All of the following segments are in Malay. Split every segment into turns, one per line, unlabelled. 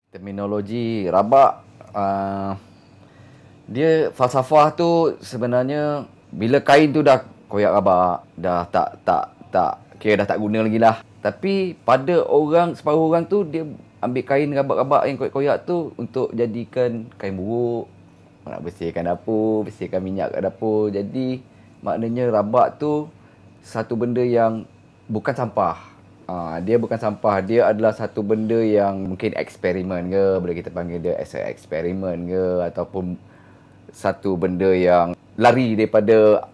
Terminologi rabak, dia falsafah tu sebenarnya bila kain tu dah koyak rabak, dah tak kira dah tak guna lagi lah. Tapi pada orang, separuh orang tu dia ambil kain rabak-rabak yang koyak-koyak tu untuk jadikan kain buruk, nak bersihkan dapur, bersihkan minyak kat dapur. Jadi maknanya rabak tu satu benda yang bukan sampah. Dia bukan sampah, dia adalah satu benda yang mungkin eksperimen ke, boleh kita panggil dia as a eksperimen ke, ataupun satu benda yang lari daripada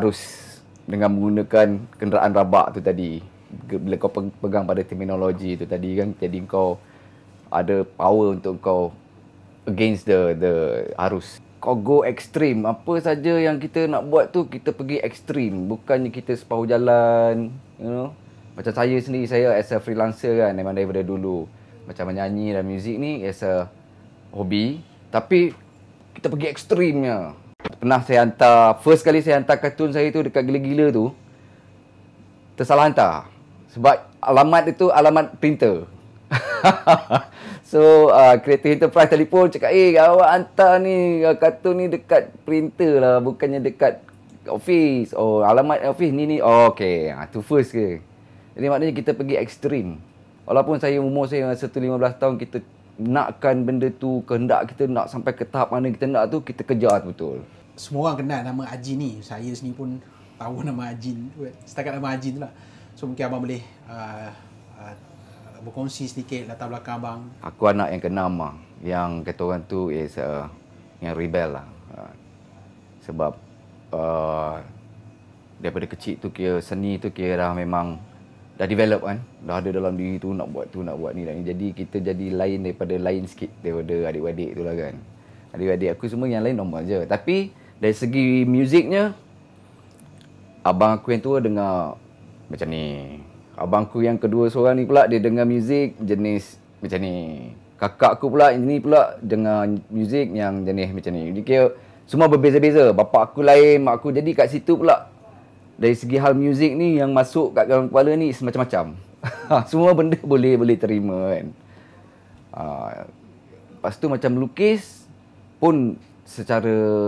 arus dengan menggunakan kenderaan rabak tu tadi. Bila kau pegang pada terminologi tu tadi kan, jadi kau ada power untuk kau against the arus. Kau go ekstrim, apa saja yang kita nak buat tu kita pergi ekstrim, bukannya kita separuh jalan, you know. Macam saya sendiri, saya as a freelancer kan, memang daripada dulu macam menyanyi dan muzik ni as a hobi, tapi kita pergi ekstrimnya. Pernah saya hantar, first kali saya hantar kartun saya tu dekat Gila-Gila tu, tersalah hantar sebab alamat itu alamat printer. So Creative Enterprise telefon cakap, awak hantar ni kartun ni dekat printer lah, bukannya dekat office. Oh, alamat office ni. Oh, okay, tu first ke. Jadi maknanya kita pergi ekstrim. Walaupun umur saya masa tu 15 tahun, kita nakkan benda tu, kehendak kita nak sampai ke tahap mana kita nak tu, kita kejar tu betul.
Semua orang kenal nama Ajin ni. Saya sendiri pun tahu nama Ajin. Setakat nama Ajin tu lah. So mungkin abang boleh berkongsi sedikit latar belakang abang.
Aku anak yang keenam lah. Yang kata orang tu is yang rebel lah. Sebab daripada kecil tu kira seni tu kira dah memang dah develop kan. Dah ada dalam diri tu, nak buat ni dan ni. Jadi kita jadi lain sikit daripada adik-adik tu lah kan. Adik-adik aku semua yang lain normal je. Tapi dari segi muziknya, abang aku yang tua dengar macam ni. Abangku yang kedua seorang ni pula dia dengar muzik jenis macam ni. Kakak aku pula ini pula dengar muzik yang jenis macam ni. Jadi kira semua berbeza-beza. Bapak aku lain, mak aku. Jadi kat situ pula dari segi hal muzik ni yang masuk kat dalam kepala ni semacam-macam. Semua benda boleh terima kan. Lepas tu macam melukis pun secara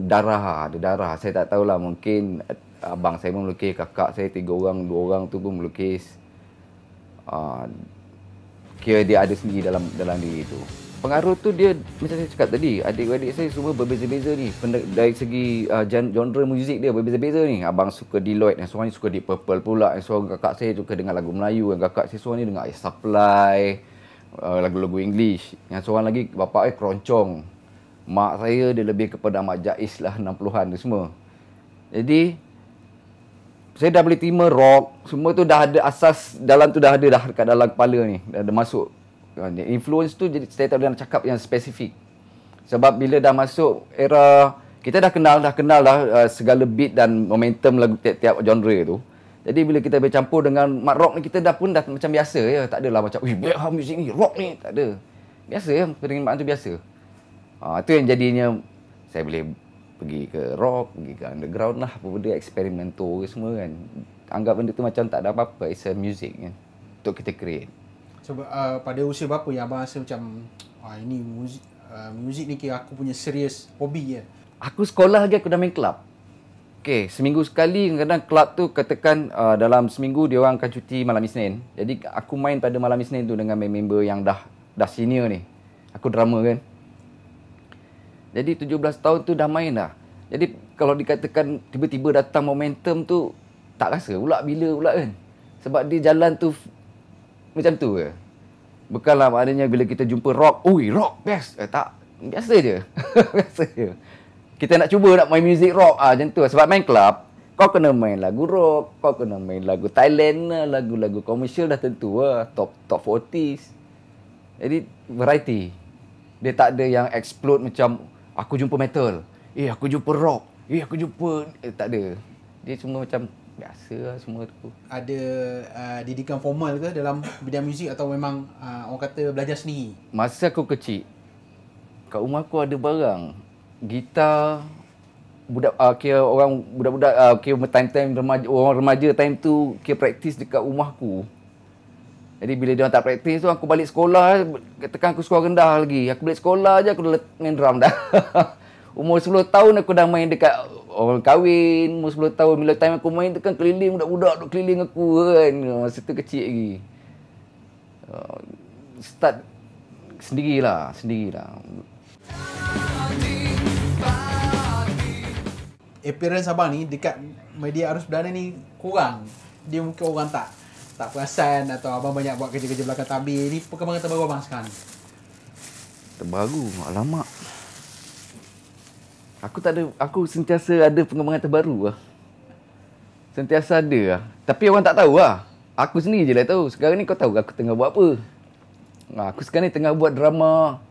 darah, ada darah. Saya tak tahulah, mungkin abang saya pun melukis, kakak saya 3 orang, 2 orang tu pun melukis. Kira dia ada sendiri dalam diri tu. Pengaruh tu dia macam saya cakap tadi, adik-adik saya semua berbeza-beza ni. Dari segi genre muzik dia berbeza-beza ni. Abang suka Deloitte, yang seorang ni suka Deep Purple pula, yang seorang kakak saya suka dengar lagu Melayu, yang kakak saya seorang ni dengar Air Supply, lagu-lagu English. Yang seorang lagi bapak saya keroncong. Mak saya dia lebih kepada Ahmad Jais lah, 60-an tu semua. Jadi saya dah boleh terima rock, semua tu dah ada asas dalam tu, dah ada dah kat dalam kepala ni, dah ada masuk. Influence tu jadi saya tak boleh nak cakap yang spesifik. Sebab bila dah masuk era, kita dah kenal segala beat dan momentum lagu tiap-tiap genre tu. Jadi bila kita bercampur dengan mat rock ni, kita dah macam biasa ya, tak adalah macam muzik ni rock ni, tak ada. Biasa ya, penerimaan tu biasa. Itu yang jadinya saya boleh pergi ke rock, pergi ke underground lah, apa benda eksperimental ke semua kan. Anggap benda tu macam tak ada apa-apa, it's a music kan, untuk kita create.
So pada usia berapa yang abang rasa macam ini muzik ni kira aku punya serius hobi je?
Aku sekolah lagi aku dah main club. Okay, seminggu sekali kadang-kadang club tu katakan dalam seminggu dia orang akan cuti malam Isnin. Jadi aku main pada malam Isnin tu dengan member yang dah senior ni. Aku drama kan. Jadi 17 tahun tu dah main dah. Jadi kalau dikatakan tiba-tiba datang momentum tu, tak rasa pula bila pula kan. Sebab dia jalan tu macam tu ke. Bukanlah maknanya bila kita jumpa rock, rock best. Tak, biasa je. Biasa je. Kita nak cuba nak main music rock, macam tu. Sebab main club, kau kena main lagu rock, kau kena main lagu Thailand lah, lagu-lagu komersial dah tentu lah. Top 40s. Jadi variety. Dia tak ada yang explode macam aku jumpa metal, aku jumpa rock, aku jumpa, tak ada. Dia semua macam biasa lah semua tu.
Ada didikan formal ke dalam bidang muzik atau memang orang kata belajar sendiri?
Masa aku kecil, kat rumah aku ada barang gitar, budak-budak kira time remaja, orang remaja time tu kira praktis dekat rumah aku. Jadi bila dia orang tak praktis tu, aku balik sekolah, katakan aku skor rendah lagi. Aku balik sekolah je, aku dah main drum dah. Umur 10 tahun aku dah main dekat orang kahwin. Umur 10 tahun, bila time aku main tu kan keliling budak-budak duk keliling aku kan. Masa tu kecil lagi. Start sendirilah.
Appearance abang ni dekat media arus perdana ni kurang. Dia mungkin orang tak perasan atau abang banyak buat kerja-kerja belakang tabir. Ni perkembangan terbaru abang sekarang ni.
Terbaru, alamak. Aku sentiasa ada pengembangan terbaru lah. Sentiasa ada lah. Tapi orang tak tahu lah. Aku sendiri je lah tahu. Sekarang ni kau tahu aku tengah buat apa? Aku sekarang ni tengah buat drama.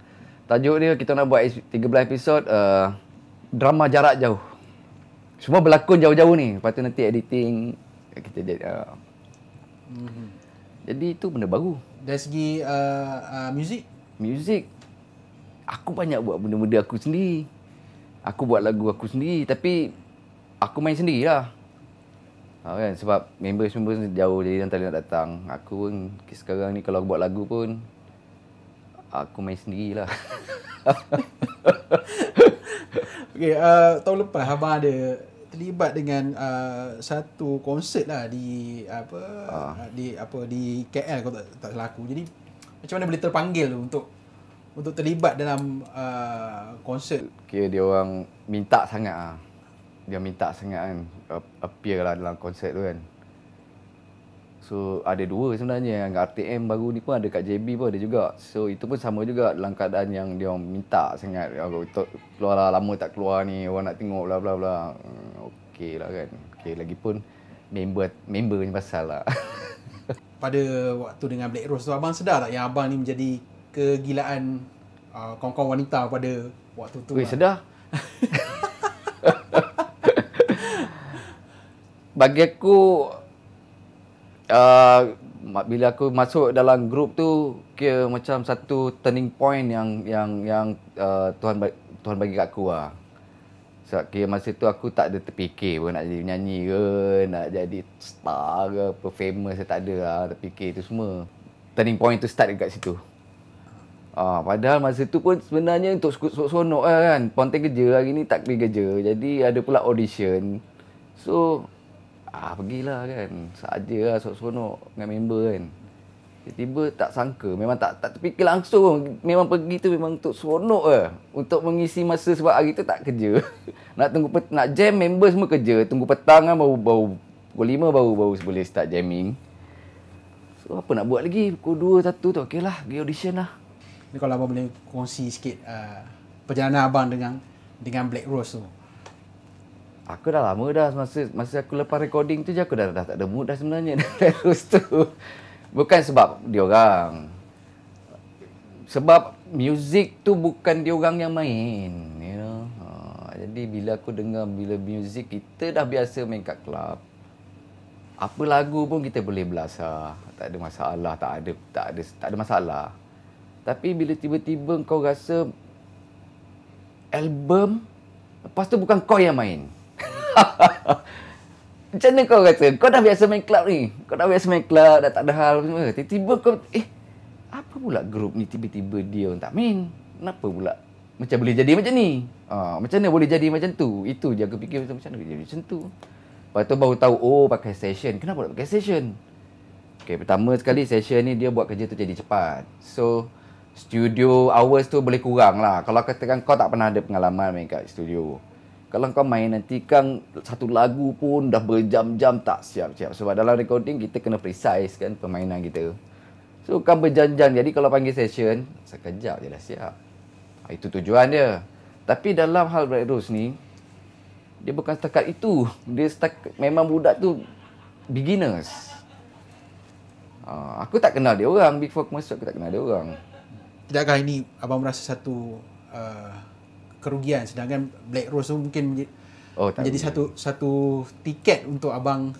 Tajuk dia kita nak buat 13 episod drama jarak jauh. Semua berlakon jauh-jauh ni. Lepas tu nanti editing kita jadi jadi itu benda baru.
Dari segi
Muzik aku banyak buat benda-benda aku sendiri. Aku buat lagu aku sendiri tapi aku main sendirilah. Kan sebab members jauh jadi orang tak nak datang. Aku pun sekarang ni kalau buat lagu pun aku main sendirilah.
Okey, tahun lepas abang ada terlibat dengan satu konsert lah di di KL kalau tak salah aku. Jadi macam mana boleh terpanggil untuk terlibat dalam konsert?
Kira dia orang minta sangat ah. Dia minta sangat kan appear lah dalam konsert tu kan. So ada dua sebenarnya. Yang RTM baru ni pun ada, kat JB pun ada juga. So itu pun sama juga dalam keadaan yang dia orang minta sangat. Keluar lah, lama tak keluar ni, orang nak tengok bla bla bla. Okey lah kan. Okey, lagipun member ni pasal lah.
Pada waktu dengan Black Rose tu, abang sedar tak yang abang ni menjadi kegilaan kawan-kawan wanita pada waktu tu?
Weh, sedar. Bagi aku bila aku masuk dalam grup tu kira macam satu turning point yang Tuhan bagi kat aku lah. Sebab kira masa tu aku tak ada terfikir pun nak jadi penyanyi ke, nak jadi star ke, apa famous, tak ada lah terfikir tu semua. Turning point tu start dekat situ. Padahal masa tu pun sebenarnya untuk seronok lah kan. Ponting kerja, hari ni tak pergi kerja. Jadi ada pula audition. So pergilah kan. Saja lah seronok dengan member kan. Tiba-tiba tak sangka. Memang tak terfikir langsung. Memang pergi tu memang untuk seronok lah. Untuk mengisi masa sebab hari tu tak kerja. Nak jam member semua kerja. Tunggu petang kan baru pukul 5 baru boleh start jamming. So apa nak buat lagi? Pukul 2, 1 tu okey lah. Pergi audition lah.
Ni kalau abang boleh kongsi sikit perjalanan abang dengan Black Rose tu.
Aku dah lama dah masa aku lepas recording tu je aku dah tak ada mood dah sebenarnya Black Rose tu. Bukan sebab dia orang. Sebab muzik tu bukan dia orang yang main, you know. Jadi bila aku dengar muzik kita dah biasa main kat club. Apa lagu pun kita boleh belasah, tak ada masalah, tak ada masalah. Tapi bila tiba-tiba kau rasa album, lepas tu bukan kau yang main. Macam mana kau rasa? Kau dah biasa main club ni. Kau dah biasa main club, dah tak ada hal semua. Tiba-tiba kau, apa pula grup ni tiba-tiba dia orang tak main? Kenapa pula? Macam boleh jadi macam ni? Macam mana boleh jadi macam tu? Itu je aku fikir macam mana boleh jadi macam tu. Lepas tu baru tahu, pakai session. Kenapa nak pakai session? Okay, pertama sekali session ni dia buat kerja tu jadi cepat. So, studio hours tu boleh kurang lah. Kalau katakan kau tak pernah ada pengalaman main kat studio. Kalau kau main nanti kan satu lagu pun dah berjam-jam tak siap-siap. Sebab dalam recording kita kena precise kan permainan kita. So kan berjam-jam. Jadi kalau panggil session, sekejap je dah siap. Itu tujuan dia. Tapi dalam hal Black Rose ni, dia bukan setakat itu. Dia memang budak tu beginners. Aku tak kenal dia orang. Before aku masuk aku tak kenal dia orang.
Tidakkah ini abang merasa satu kerugian, sedangkan Black Rose tu mungkin menjadi satu tiket untuk abang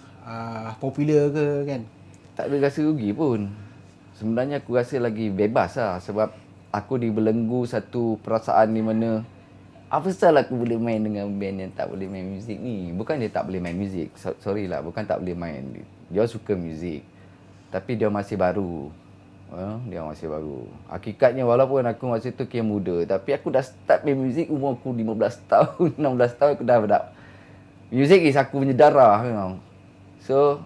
popular ke kan?
Tak ada rasa rugi pun. Sebenarnya aku rasa lagi bebas lah. Sebab aku dibelenggu satu perasaan di mana apa salah aku boleh main dengan band yang tak boleh main muzik ni. Bukan dia tak boleh main muzik. Sorry lah, bukan tak boleh main. Dia suka muzik. Tapi dia masih baru. Dia masih baru. Hakikatnya walaupun aku masa tu kira muda, tapi aku dah start main muzik umur aku 15 tahun, 16 tahun aku dah. Muzik is aku punya darah, you know. So,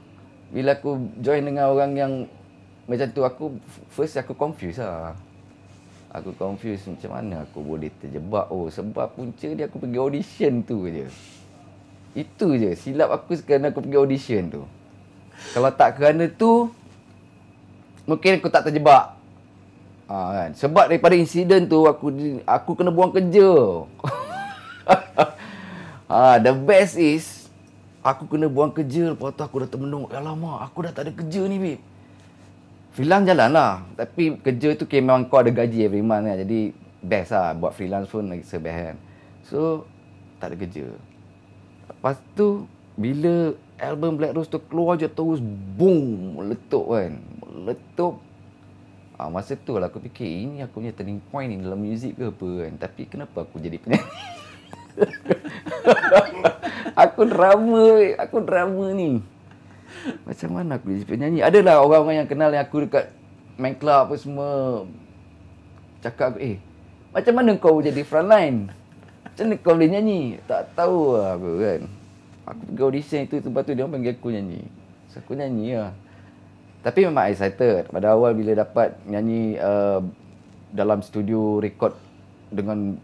bila aku join dengan orang yang macam tu, aku confused lah. Aku confused macam mana aku boleh terjebak. Sebab punca dia aku pergi audition tu je. Itu je. Silap aku kerana aku pergi audition tu. Kalau tak kerana tu, mungkin aku tak terjebak. Kan? Sebab daripada insiden tu, aku kena buang kerja. The best is, aku kena buang kerja. Lepas tu aku dah termenung. Alamak, aku dah tak ada kerja ni, babe. Freelance jalan lah. Tapi kerja tu memang kau ada gaji every month kan. Jadi best lah. Buat freelance pun lagi sebest kan. So, tak ada kerja. Lepas tu, bila album Black Rose tu keluar je terus boom, meletup kan. Meletup. Masa tu lah aku fikir, ini aku punya turning point ni dalam muzik ke apa kan. Tapi kenapa aku jadi penyanyi? Aku drama ni. Macam mana aku jadi penyanyi? Adalah orang-orang yang kenal yang aku dekat main club apa semua. Cakap aku, macam mana kau jadi frontline? Macam mana kau boleh nyanyi? Tak tahu lah aku kan. Aku pergi audition itu, lepas tu dia orang panggil aku nyanyi. So aku nyanyi lah. Tapi memang excited. Pada awal bila dapat nyanyi dalam studio record dengan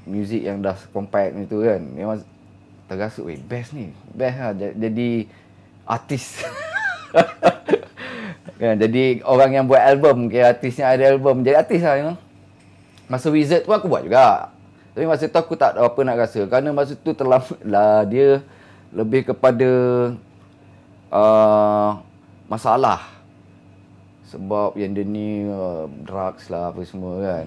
muzik yang dah compact itu kan. Memang terasa, best ni. Best lah. Jadi artis. Kan, jadi orang yang buat album, kira artisnya ada album. Jadi artis lah, you know. Masa Wizard tu aku buat juga. Tapi masa tu aku tak tahu apa nak rasa. Kerana masa tu terlambat lah. Dia lebih kepada masalah. Sebab yang dia ni drugs lah apa semua kan.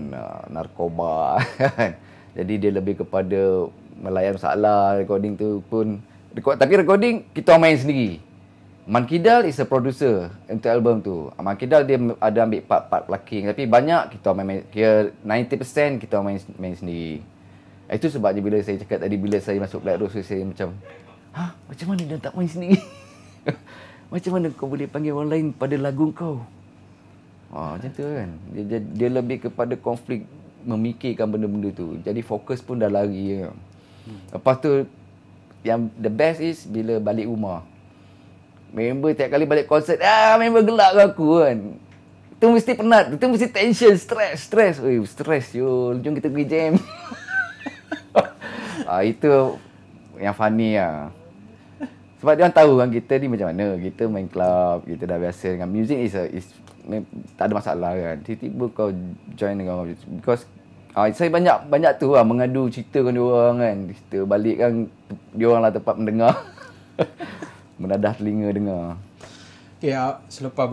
Narkoba kan. Jadi dia lebih kepada melayan masalah. Recording tu pun. Tapi recording kita main sendiri. Man Kidal is a producer untuk album tu. Man Kidal dia ada ambil part-part plucking. Tapi banyak kita main. Kira 90% kita main sendiri. Itu sebabnya bila saya cakap tadi, bila saya masuk Black Rose, saya macam, macam mana dia tak main sendiri? Macam mana kau boleh panggil orang lain pada lagu kau? Macam tu kan. Dia lebih kepada konflik memikirkan benda-benda tu. Jadi fokus pun dah lari. Kan. Lepas tu, yang the best is bila balik rumah. Member tiap kali balik konsert, member gelak ke aku kan. Itu mesti penat. Itu mesti tension, stress. Stress yo. Jom kita pergi jam. Itu yang funny lah. Sebab dia orang tahu kan kita ni macam mana. Kita main club, kita dah biasa dengan music is tak ada masalah kan. Tiba-tiba kau join dengan orang. Because saya banyak tu lah mengadu cerita dengan dia orang kan. Cerita balik kan, dia orang lah tempat mendengar. Menadah telinga dengar.
Okay, selepas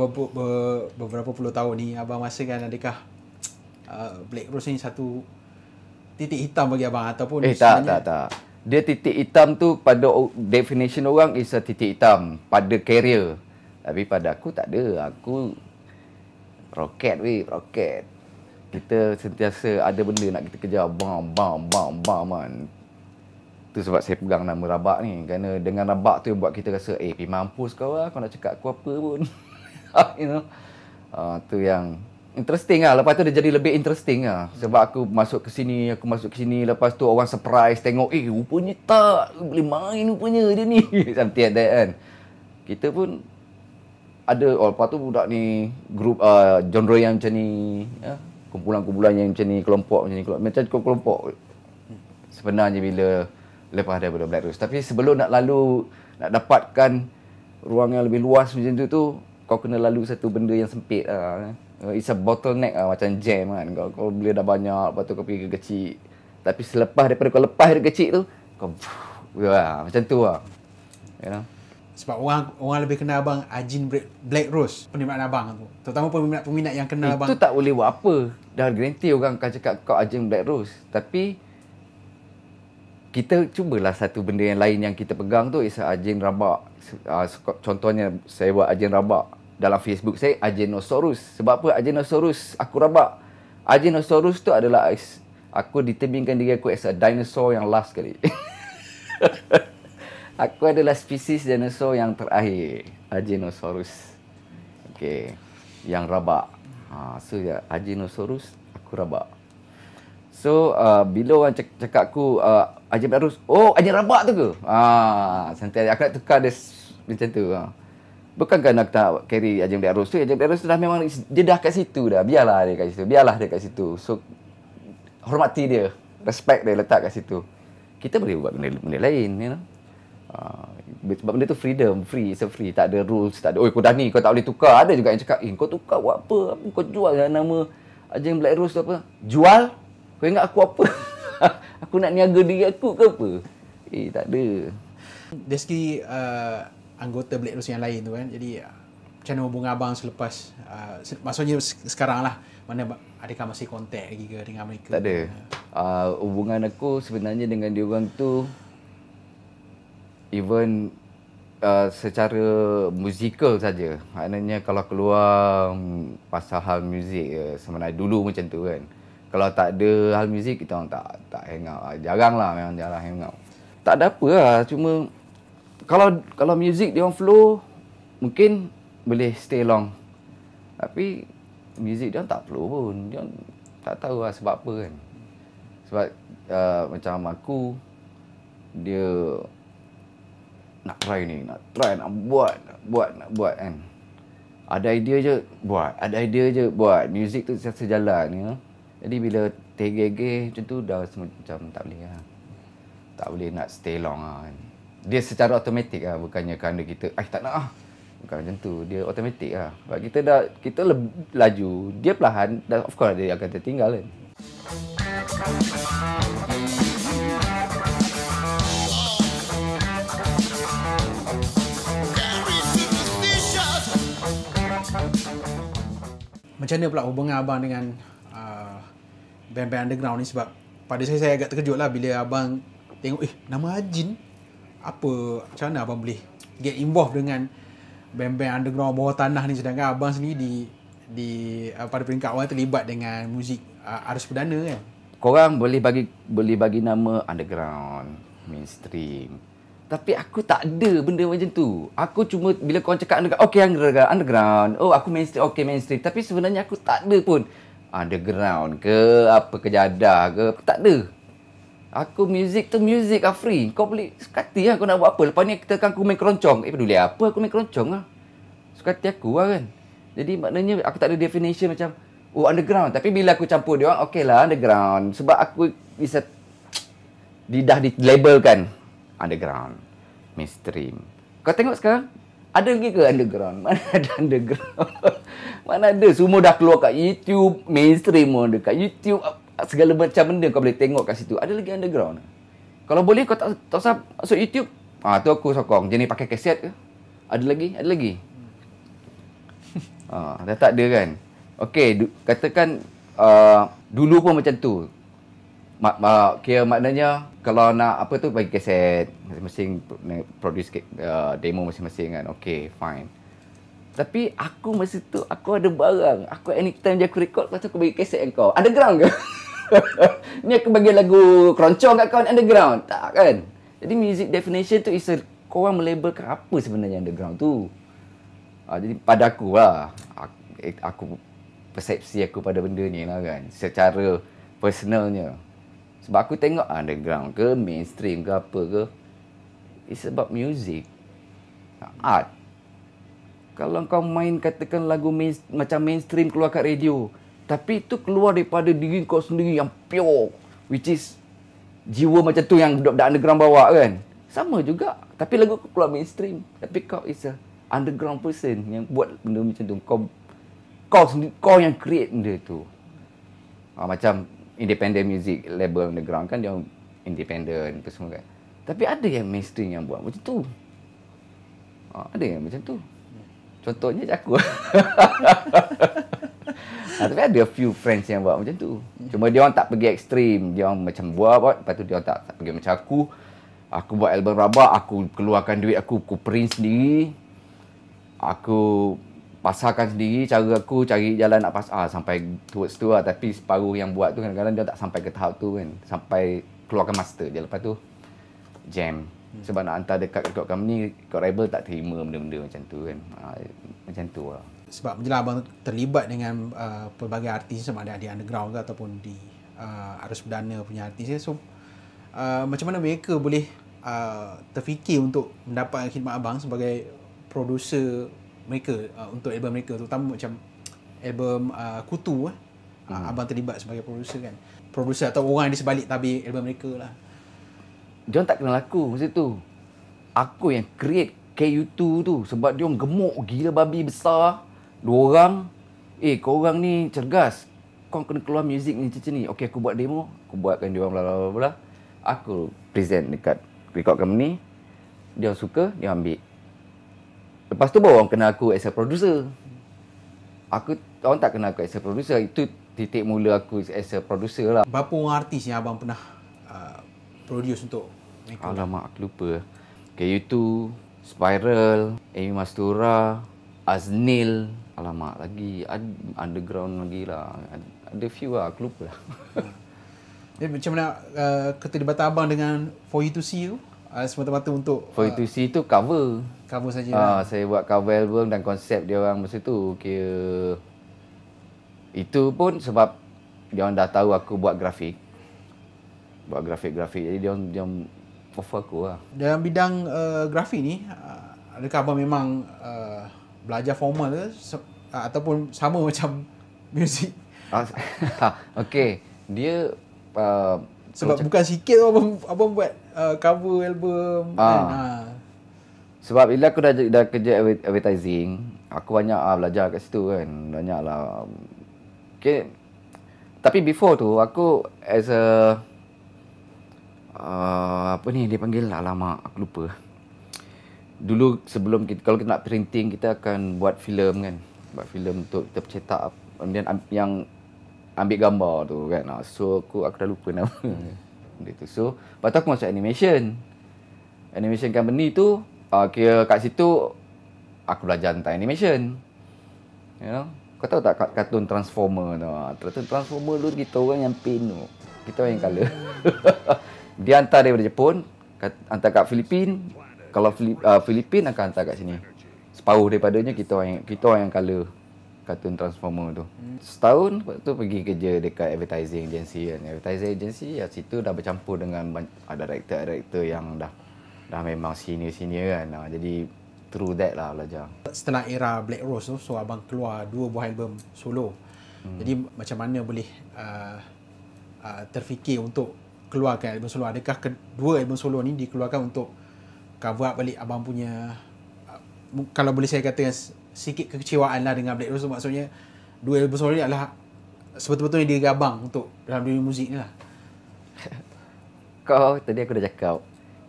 beberapa puluh tahun ni, abang rasakan adakah Black Rose ni satu titik hitam bagi abang ataupun
tak. Dia titik hitam tu pada definition orang is a titik hitam pada career. Tapi pada aku tak ada. Aku roket. Kita sentiasa ada benda nak kita kejar. Bam man. Tu sebab saya pegang nama Rabak ni. Kerana dengan Rabak tu yang buat kita rasa, mampus kau lah. Kau nak cakap aku apa pun. You know. Tu yang interesting lah. Lepas tu dia jadi lebih interesting lah. Sebab aku masuk ke sini. Lepas tu orang surprise. Tengok, rupanya tak. Boleh main rupanya dia ni. Something like that kan. Kita pun ada, lepas tu budak ni grup genre yang macam ni. Kumpulan-kumpulan yang macam ni. Kelompok macam ni. Macam kelompok. Sebenarnya bila lepas daripada Black Rose. Tapi sebelum nak dapatkan ruang yang lebih luas macam tu, kau kena lalu satu benda yang sempit lah. It's a bottleneck lah, macam jam kan. Kau boleh dah banyak, lepas tu kau pergi ke kecil. Tapi selepas daripada kau lepas dari kecil tu, kau macam tu lah. You know?
Sebab orang lebih kenal abang Ajin Black Rose, peminat abang tu. Terutama peminat yang kenal abang.
Itu tak boleh buat apa. Dah guarantee orang akan cakap kau Ajin Black Rose. Tapi kita cubalah satu benda yang lain yang kita pegang tu is Ajin Rabak. Contohnya saya buat Ajin Rabak. Dalam Facebook saya Ajinosaurus. Sebab apa Ajinosaurus? Aku rabak. Ajinosaurus tu adalah aku determinkan diri aku as a dinosaur yang last kali. Aku adalah spesies dinosaur yang terakhir. Ajinosaurus. Okay. Yang rabak. So Ajinosaurus, aku rabak. So bila orang cakap aku Haji Abdul Arus, oh Haji rabak tu ke? Santai aku nak tukar dia macam tu. Bukankah nak tak carry Haji Abdul Arus tu? Haji Abdul Arus tu dah memang dia dah kat situ dah. Biarlah dia kat situ. Biarlah dia kat situ. So hormati dia. Respect dia letak kat situ. Kita boleh buat benda lain, you know. Sebab benda tu freedom, free, free, tak ada rules, tak ada, oi kau dah ni, kau tak boleh tukar. Ada juga yang cakap, kau tukar buat apa? Kau jual nama Ajeng Black Rose tu apa? Jual? Kau ingat aku apa? Aku nak niaga diri aku ke apa? Tak ada.
Dari segi anggota Black Rose yang lain tu kan, jadi macam mana hubungan abang selepas maksudnya sekarang lah, mana adakah masih kontak lagi ke dengan mereka?
Tak ada. Hubungan aku sebenarnya dengan diorang tu even secara musikal saja. Maknanya kalau keluar pasal hal muzik sebenarnya dulu macam tu kan. Kalau tak ada hal muzik kita orang tak hang out. Jarang lah, memang jarang hang out. Tak ada apa lah, cuma kalau muzik dia orang flow mungkin boleh stay long. Tapi muzik dia orang tak flow pun. Dia orang tak tahu lah sebab apa kan. Sebab macam aku, dia nak try ni, nak buat kan. Ada idea je buat. Muzik tu sejalan ya. Jadi bila tergege macam tu dah macam tak boleh lah. Tak boleh nak stay long lah kan. Dia secara automatik lah, bukannya kerana kita tak nak lah. Bukan macam tu, dia automatik lah. Sebab kita laju, dia perlahan, dan of course dia akan tertinggal kan.
Macam mana pula hubungan abang dengan band-band underground ni? Sebab pada saya agak terkejut lah bila abang tengok nama Ajin, macam mana abang boleh get involved dengan band-band underground bawah tanah ni, sedangkan abang sendiri pada peringkat awal terlibat dengan muzik arus perdana kan?
Korang boleh bagi nama underground, mainstream. Tapi aku tak ada benda macam tu. Aku cuma bila korang cakap underground. Oh, aku mainstream. Okay, mainstream. Tapi sebenarnya aku tak ada pun underground ke apa kejadah ke. Tak ada. Aku music tu music lah, free. Kau boleh sekati lah kau nak buat apa. Lepas ni kita kan aku main keroncong. Peduli apa aku main keroncong lah. Sekati aku lah kan. Jadi maknanya aku tak ada definition macam underground. Tapi bila aku campur dia orang, okey lah underground. Sebab aku bisa dah dilabelkan underground, mainstream. Kau tengok sekarang, ada lagi ke underground? Mana ada underground? Mana ada? Semua dah keluar kat YouTube, mainstream pun ada kat YouTube. Segala macam benda kau boleh tengok kat situ. Ada lagi underground? Kalau boleh kau tak usah masuk YouTube. Tu aku sokong. Jenis pakai kaset ke? Ada lagi? Ada lagi? Dah tak ada kan? Okey, katakan dulu pun macam tu. Kira maknanya kalau nak apa tu bagi kaset, masing-masing produce demo masing-masing kan. Okey, fine. Tapi aku masa tu aku ada barang. Aku anytime je aku record, lepas tu aku bagi kaset kau. Underground ke? Ni aku bagi lagu keroncong kat kau underground. Tak kan? Jadi music definition tu is korang melabelkan apa sebenarnya underground tu. Jadi pada aku lah, aku persepsi aku pada benda ni lah kan, secara personalnya. Sebab aku tengok underground ke, mainstream ke apa ke, it's about music, art. Kalau kau main katakan lagu macam mainstream keluar kat radio, tapi itu keluar daripada diri kau sendiri yang pure, which is jiwa macam tu yang budak-budak underground bawa kan. Sama juga, tapi lagu kau keluar mainstream, tapi kau is a underground person yang buat benda macam tu. Kau sendiri, kau yang create benda tu. Macam independent music label underground kan, dia independent tu semua kan. Tapi ada yang mainstream yang buat macam tu. Ada yang macam tu. Contohnya aku. Tapi ada few friends yang buat macam tu. Cuma dia orang tak pergi ekstrim. Dia orang macam buat, lepas tu dia orang tak pergi macam aku. Aku buat album rabak, aku keluarkan duit aku print sendiri. Aku pasarkan sendiri, cara aku cari jalan nak pasar sampai towards tu lah. Tapi separuh yang buat tu kadang-kadang dia tak sampai ke tahap tu kan. Sampai keluarkan master je, lepas tu jam. Sebab nak hantar dekat record company, record label tak terima benda-benda macam tu kan. Macam tu lah.
Sebab menjelang abang terlibat dengan pelbagai artis, sama ada di underground ke ataupun di arus perdana punya artis. So macam mana mereka boleh terfikir untuk mendapat khidmat abang sebagai producer mereka untuk album mereka, terutama macam album Kutu abang terlibat sebagai producer kan. Producer atau orang di sebalik tabir album mereka lah.
Diorang tak kenal aku masa tu. Aku yang create KU2 tu sebab diorang gemuk gila babi besar. Dua orang, korang ni cergas. Kau kena keluar muzik ni macam ni. Okey, aku buat demo, aku buatkan diorang bla bla bla. Aku present dekat record company. Dia suka, dia ambil. Lepas tu baru orang kenal aku as a producer. Orang tak kenal aku as a producer. Itu titik mula aku as a producer lah.
Berapa orang artis yang abang pernah produce untuk mereka?
Alamak, aku lupa. KU2, Spiral, Amy Mastura, Aznil. Alamak, lagi underground lagi lah. Ada few lah, aku lupa lah.
Jadi macam mana keterlibatan abang dengan For You To See tu? Semata-mata untuk
For You To See tu cover.
Cover saja.
Saya buat cover album dan konsep dia orang masa tu. Kira itu pun sebab dia orang dah tahu aku buat grafik. Buat grafik-grafik. Jadi dia orang offer aku lah.
Dalam bidang grafik ni, adakah abang memang belajar formal ke ataupun sama macam muzik?
Okey, dia
sebab bukan sikit tu abang buat cover album kan.
Sebab bila aku dah kerja advertising, aku banyak belajar kat situ kan. Banyaklah. Okay. Tapi before tu aku as a apa ni dia panggil, alamak aku lupa. Dulu sebelum kalau kita nak printing, kita akan buat filem kan. Buat filem untuk kita cetak, kemudian yang ambil gambar tu kan. So aku dah lupa nama benda tu. So lepas tu aku masuk animation. Animation company tu kira kat situ aku belajar tentang animation. You know? Kau tahu tak kartun Transformer tu? Kartun Transformer dulu kita orang yang paint tu. Kita orang yang colour. Dia hantar daripada Jepun, hantar kat Filipin. Kalau Filipin akan hantar kat sini. Separuh daripadanya kita orang yang colour kartun Transformer tu. Setahun lepas tu pergi kerja dekat advertising agency kan. Advertising agency situ dah bercampur dengan director yang dah memang senior kan. Jadi through that lah belajar. Setelah
era Black Rose tu, so abang keluar 2 buah album solo. Jadi macam mana boleh terfikir untuk keluarkan album solo? Adakah kedua album solo ni dikeluarkan untuk cover up balik abang punya, kalau boleh saya katakan sikit kekecewaan lah dengan Black Rose tu, maksudnya 2 album solo ni adalah sebetul-betulnya diri abang untuk dalam dunia muzik ni lah.
Tadi aku dah cakap,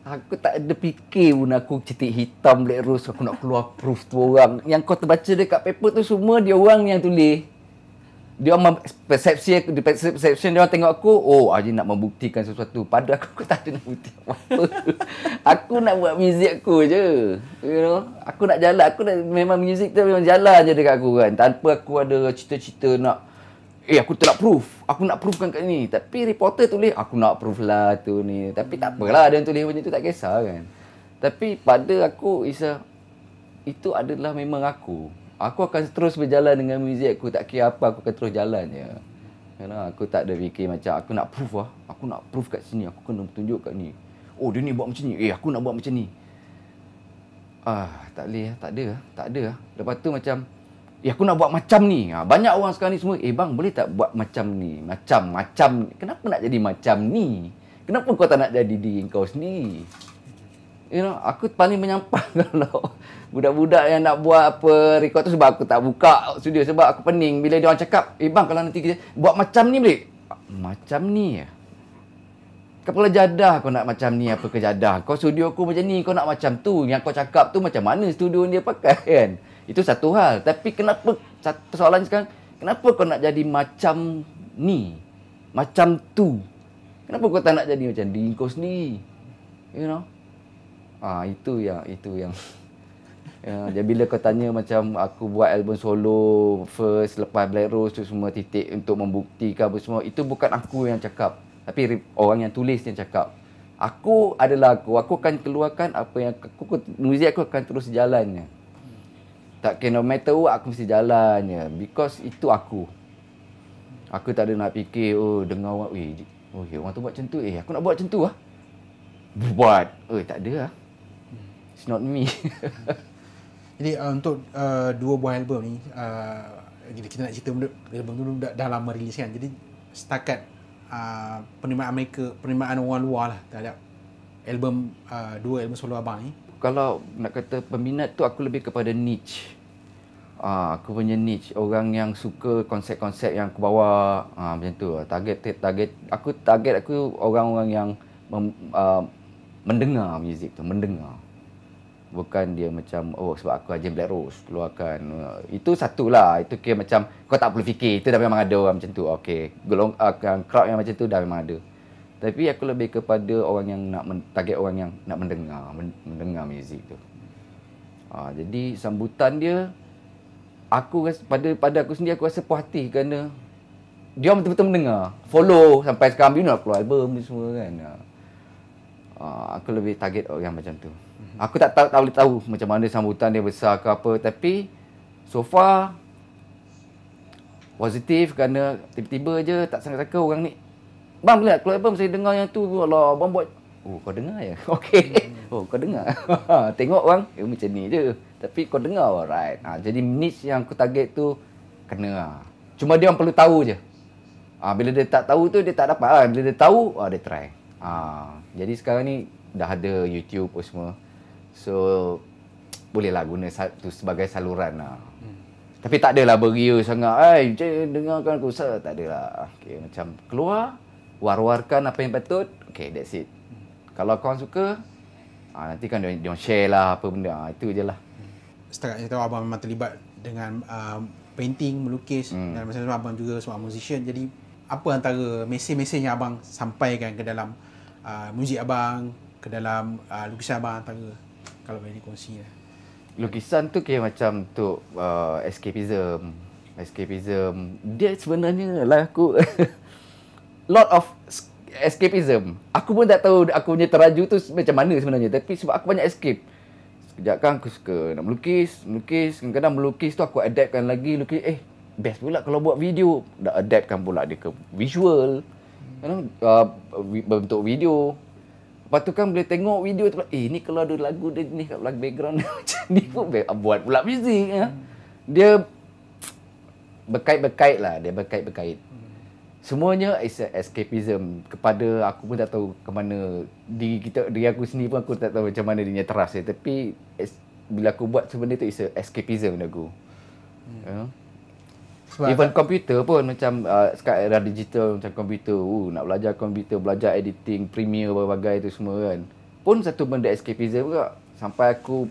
aku tak ada fikir pun aku cetik hitam Black Rose, aku nak keluar proof tu orang. Yang kau terbaca dekat paper tu semua dia orang yang tulis. Dia orang perception dia orang tengok aku, Haji nak membuktikan sesuatu. Padahal aku tak ada nak bukti apa-apa. Aku nak buat muzik aku je. You know? Aku nak jalan, memang muzik tu memang jalan je dekat aku kan. Tanpa aku ada cita-cita nak aku tak nak proof. Aku nak proofkan kat ni. Tapi reporter tulis, aku nak proof lah tu ni. Tapi tak apalah, ada yang tulis macam tu, tak kisah kan. Tapi pada aku, itu adalah memang aku. Aku akan terus berjalan dengan muzik aku. Tak kira apa, aku akan terus jalan je. Kerana aku tak ada fikir macam, aku nak proof lah. Aku nak proof kat sini, aku kena tunjuk kat ni. Dia ni buat macam ni. Aku nak buat macam ni. Tak boleh, tak ada. Lepas tu macam, aku nak buat macam ni. Banyak orang sekarang ni semua, bang boleh tak buat macam ni? Macam ni. Kenapa nak jadi macam ni? Kenapa kau tak nak jadi diri kau sendiri? You know, aku paling menyampah kalau budak-budak yang nak buat apa record tu, sebab aku tak buka studio sebab aku pening bila dia orang cakap, bang kalau nanti kita buat macam ni boleh? Macam ni ya? Kepala jadah kau nak macam ni, apa kejadah? Kau studio aku macam ni, kau nak macam tu. Yang kau cakap tu macam mana studio dia pakai kan? Itu satu hal. Tapi kenapa, persoalan sekarang, kenapa kau nak jadi macam ni? Macam tu? Kenapa kau tak nak jadi macam diri kau sendiri? You know? Itu yang jadi bila kau tanya macam aku buat album solo first lepas Black Rose tu semua titik untuk membuktikan apa semua, itu bukan aku yang cakap, tapi orang yang tulis yang cakap. Aku adalah aku akan keluarkan apa yang muzik aku akan terus jalannya. Tak kira no matter what, aku mesti jalan je. Because itu aku. Aku tak ada nak fikir, dengar orang, orang tu buat macam tu, aku nak buat macam tu lah. Buat. Tak ada lah. It's not me.
Jadi untuk dua buah album ni, kita nak cerita album tu dah lama rilis kan. Jadi setakat penerimaan orang luar lah terhadap album, dua album solo abang ni.
Kalau nak kata peminat tu, aku lebih kepada niche. Aku punya niche, orang yang suka konsep-konsep yang aku bawa, macam tu. Target aku orang-orang yang mendengar muzik tu, mendengar. Bukan dia macam, sebab aku Haji Black Rose keluarkan. Itu satulah, itu kira macam kau tak perlu fikir, itu dah memang ada orang macam tu. Okey, crowd yang macam tu dah memang ada. Tapi aku lebih kepada orang yang nak target orang yang nak mendengar muzik tu. Jadi sambutan dia, aku rasa, pada aku sendiri aku rasa puas hati kerana dia orang betul-betul mendengar, follow sampai sekarang nak keluar album ni semua kan. Aku lebih target orang macam tu. Aku tak boleh tahu macam mana sambutan dia besar ke apa, tapi so far positif kerana tiba-tiba je tak sangka-sangka orang ni, "Bang, bila keluar album saya dengar yang tu, Allah, abang buat." Kau dengar ya? Okey. Kau dengar. Tengok bang, macam ni je. Tapi kau dengar, alright. Jadi niche yang aku target tu kena. Cuma dia orang perlu tahu je. Bila dia tak tahu tu dia tak dapat. Bila dia tahu, dia try. Jadi sekarang ni dah ada YouTube semua. So bolehlah guna tu sebagai saluran lah. Tapi tak adalah beria sangat. Dengarkan aku. Tak adalah. Okay, macam keluar, war-warkan apa yang patut. Okay, that's it. Kalau korang suka, nanti kan dia share lah apa benda. Itu je lah.
Setakat saya tahu abang memang terlibat dengan painting, melukis, dan masa-masa abang juga seorang musician. Jadi apa antara mesej-mesej yang abang sampaikan ke dalam muzik abang, ke dalam lukisan abang, antara kalau boleh dikongsi lah.
Lukisan tu kira macam untuk escapism. Dia sebenarnya lah aku lot of escapism. Aku pun tak tahu aku punya teraju tu macam mana sebenarnya, tapi sebab aku banyak escape. Sekejap kan aku suka nak melukis. Kadang-kadang melukis tu aku adaptkan lagi. Best pula kalau buat video. Dah adaptkan pula dia ke visual. Bentuk video. Lepas tu kan boleh tengok video tu, ni kalau ada lagu dia ni kat lagu background macam ni pun buat pula muzik. Dia berkait-berkait lah. Dia berkait-berkait. Semuanya is escapism. Kepada aku pun tak tahu ke mana diri aku sendiri pun aku tak tahu macam mana dia teras. Tapi bila aku buat sebenarnya tu is escapism aku. Even komputer pun macam sekarang era digital macam komputer. Nak belajar komputer, belajar editing, Premiere berbagai tu semua kan. Pun satu benda escapism juga. Sampai aku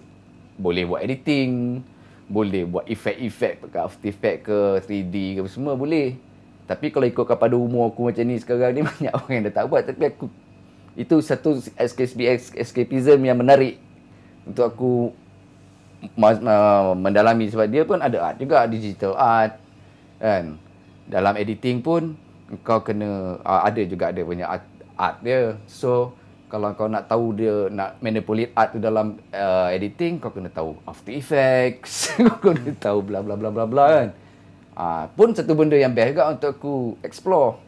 boleh buat editing, boleh buat efek-efek ke After Effects ke 3D ke semua boleh. Tapi kalau ikut kepada umur aku macam ni sekarang ni, banyak orang yang dah tak buat. Tapi aku, itu satu escapism yang menarik untuk aku mendalami. Sebab dia pun ada art juga, digital art kan. Dalam editing pun kau kena ada juga ada punya art dia. So kalau kau nak tahu dia nak manipulate art tu dalam editing, kau kena tahu After Effects. Kau kena tahu bla bla bla bla bla kan. Pun satu benda yang best juga untuk aku explore.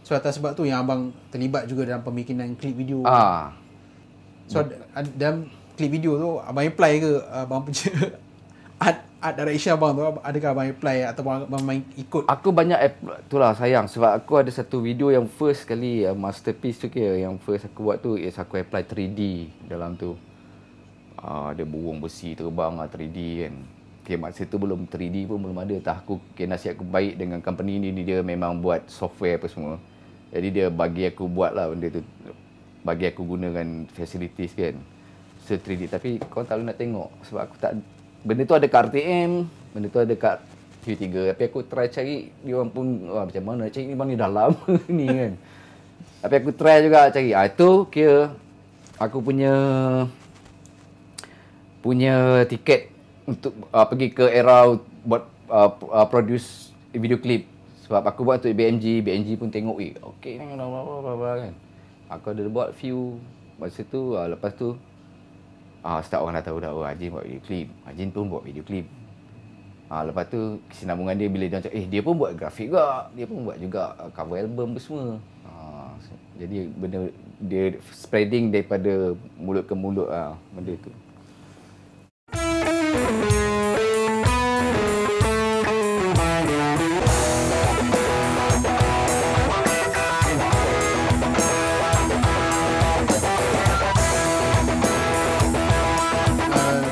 So atas sebab tu yang abang terlibat juga dalam pembikinan klip video. So dalam klip video tu abang apply ke abang punya art direction abang tu, adakah abang apply atau abang main ikut?
Aku banyak itulah sayang sebab aku ada satu video yang first kali masterpiece tu kira yang first aku buat tu is aku apply 3D dalam tu. Ada burung besi terbang 3D kan. Okay, masa tu belum 3D pun belum ada. Aku nasib aku baik dengan company ni, dia memang buat software apa semua. Jadi dia bagi aku buat lah benda tu. Bagi aku gunakan facilities kan. So 3D. Tapi kau tak boleh nak tengok. Sebab aku tak... Benda tu ada kat RTM. Benda tu ada kat Q3. Tapi aku try cari. Dia orang pun macam mana nak cari ni bang ni dah lama ni kan. Tapi aku try juga cari. Itu kira aku punya tiket untuk pergi ke era buat produce video clip. Sebab aku buat untuk BMG pun tengok okey kan. Aku ada buat few masa tu. Lepas tu Start orang dah tahu dah, Ajin buat video klip. Ajin pun buat video klip. Lepas tu kesinambungan dia bila dia macam, dia pun buat grafik juga. Dia pun buat juga cover album tu semua. Jadi benda dia spreading daripada mulut ke mulut benda tu.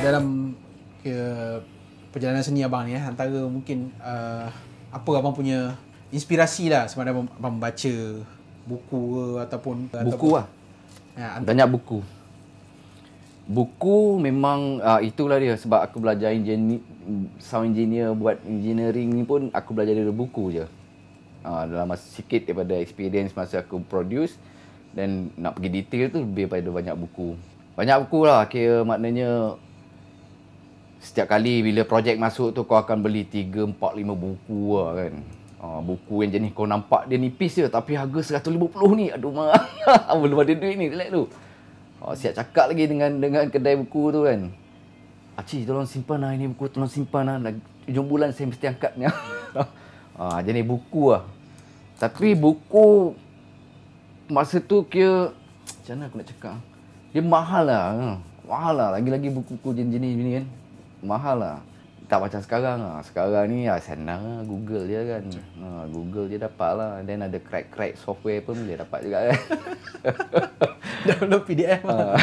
Dalam perjalanan seni abang ni, antara mungkin apa abang punya inspirasi lah sama ada abang membaca buku ke ataupun
lah. Banyak buku. Buku memang itulah dia, sebab aku belajar sound engineer, buat engineering ni pun aku belajar dari buku je. Dalam masa sikit daripada experience masa aku produce, dan nak pergi detail tu lebih daripada banyak buku. Banyak buku lah, kira maknanya setiap kali bila projek masuk tu kau akan beli 3, 4, 5 buku lah kan. Buku yang jenis kau nampak dia nipis je tapi harga 150 ni. Aduh marah. Belum ada duit ni relax tu. Siap cakap lagi dengan kedai buku tu kan. Cik tolong simpan lah ini buku, tolong simpan lah. Hujung bulan saya mesti angkat ni. Jenis buku lah. Tapi buku masa tu kira macam mana aku nak cakap, dia mahal lah. Mahal lah. Lagi-lagi buku-buku jenis ni kan, mahal lah. Tak macam sekarang lah. Sekarang ni senang lah. Google je kan. Google je dapat lah. Dan ada crack software pun boleh dapat juga kan.
Download PDF lah.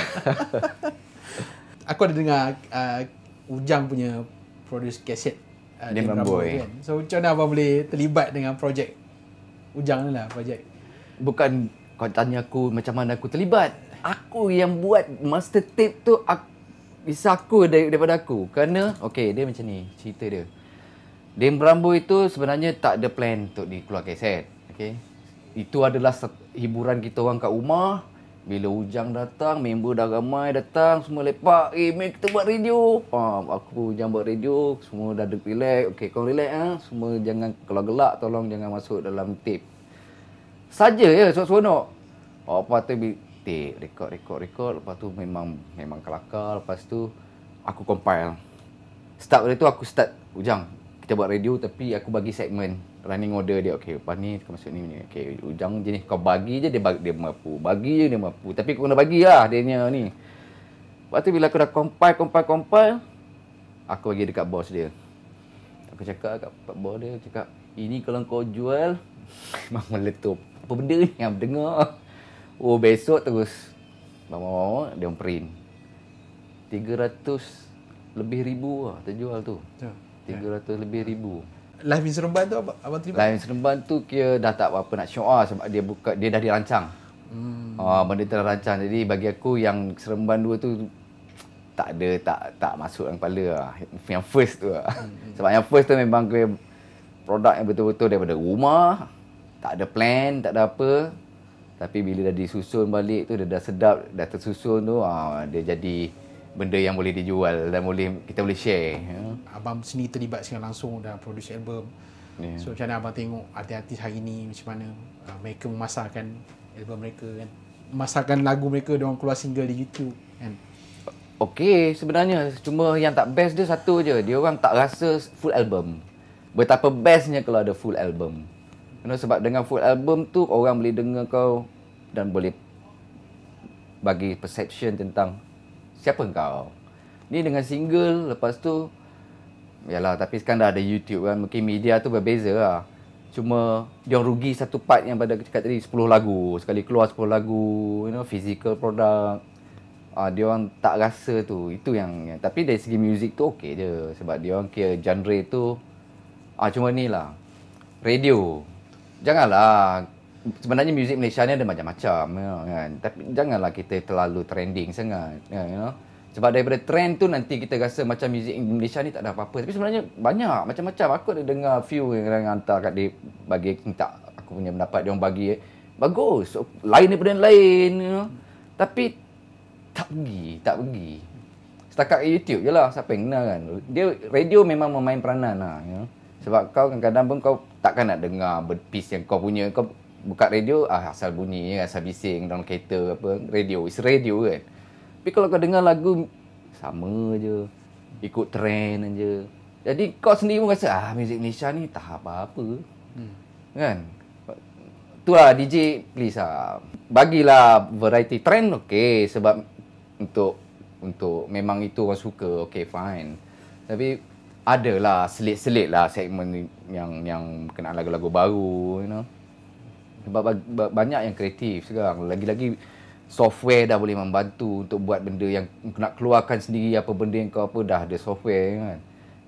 Aku ada dengar Ujang punya produce kaset
Dem Ramboy
kan. So macam mana abang boleh terlibat dengan projek Ujang ni lah, projek?
Bukan kau tanya aku macam mana aku terlibat. Aku yang buat master tape tu, bisa aku daripada aku. Kerana dia macam ni cerita dia. Dem Ramboy itu sebenarnya tak ada plan untuk dikeluar kaset. Itu adalah hiburan kita orang kat rumah. Bila Ujang datang, member dah ramai datang, semua lepak. Mari kita buat radio. Aku Ujang buat radio, semua dah relax. Kau relax semua jangan, kalau gelak tolong jangan masuk dalam tape. Saja je seronok. Lepas tu tape, record. Lepas tu memang kelakar. Lepas tu aku compile. Start pada tu aku start, Ujang kita buat radio tapi aku bagi segmen running order dia. Lepas ni kau masuk ni. Ujang jenis kau bagi je dia mampu. Bagi je dia mampu. Tapi kau kena bagilah dia ni. Lepas tu bila aku dah compile, aku bagi dekat bos dia. Aku cakap kat bos dia, ini kalau kau jual memang meletup. Apa benda ni yang dengar? Besok terus bawa dia print 300 lebih ribu lah terjual tu. 300 lebih ribu.
Live in Seremban tu abang terlibat?
Live in Seremban tu kira dah tak apa nak show sebab dia dah dirancang. Benda tu dah rancang. Jadi bagi aku yang Seremban 2 tu tak masuk dalam kepala lah. Yang first tu lah. Sebab yang first tu memang produk yang betul-betul daripada rumah. Tak ada plan, tak ada apa. Tapi bila dah disusun balik tu, dia dah sedap, dah tersusun tu, dia jadi benda yang boleh dijual dan kita boleh share.
Abang sendiri terlibat secara langsung dalam produce album. So macam mana abang tengok artis-artis hari ni, macam mana mereka memasarkan album mereka kan, memasarkan lagu mereka, diorang keluar single di YouTube kan.
Sebenarnya cuma yang tak best dia satu je, dia orang tak rasa full album. Betapa bestnya kalau ada full album. Sebab dengan full album tu orang boleh dengar kau dan boleh bagi perception tentang siapa kau. Ni dengan single, lepas tu yalah, tapi sekarang dah ada YouTube kan, mungkin media tu berbeza lah. Cuma dia rugi satu part yang pada cakap tadi, 10 lagu. Sekali keluar 10 lagu, physical product. Dia orang tak rasa tu. Itu yang tapi dari segi music tu okey je, sebab dia orang kira genre tu cuma ni lah. Radio. Janganlah, sebenarnya muzik Malaysia ni ada macam-macam kan. Tapi janganlah kita terlalu trending sangat, sebab daripada trend tu nanti kita rasa macam muzik Malaysia ni tak ada apa-apa. Tapi sebenarnya banyak macam-macam. Aku ada dengar few yang hantar kat dia, bagi minta aku punya pendapat, dia orang bagi bagus, lain daripada yang lain, tapi tak pergi. Setakat YouTube je lah, siapa yang kenal kan. Dia radio memang memain peranan lah, sebab kau kadang-kadang pun kau takkan nak dengar piece yang kau punya. Kau buka radio, asal bunyi, asal bising dalam kereta apa, radio, it's radio kan. Tapi kalau kau dengar lagu sama je. Ikut trend je. Jadi kau sendiri pun rasa muzik Malaysia ni tak apa-apa. Kan? Itulah DJ please bagilah variety trend okey sebab untuk memang itu orang suka, okey fine. Tapi adalah selit-selit lah segmen yang berkenaan lagu-lagu baru, you know. Sebab banyak yang kreatif sekarang. Lagi-lagi software dah boleh membantu untuk buat benda yang nak keluarkan sendiri apa benda yang kau apa dah ada software kan.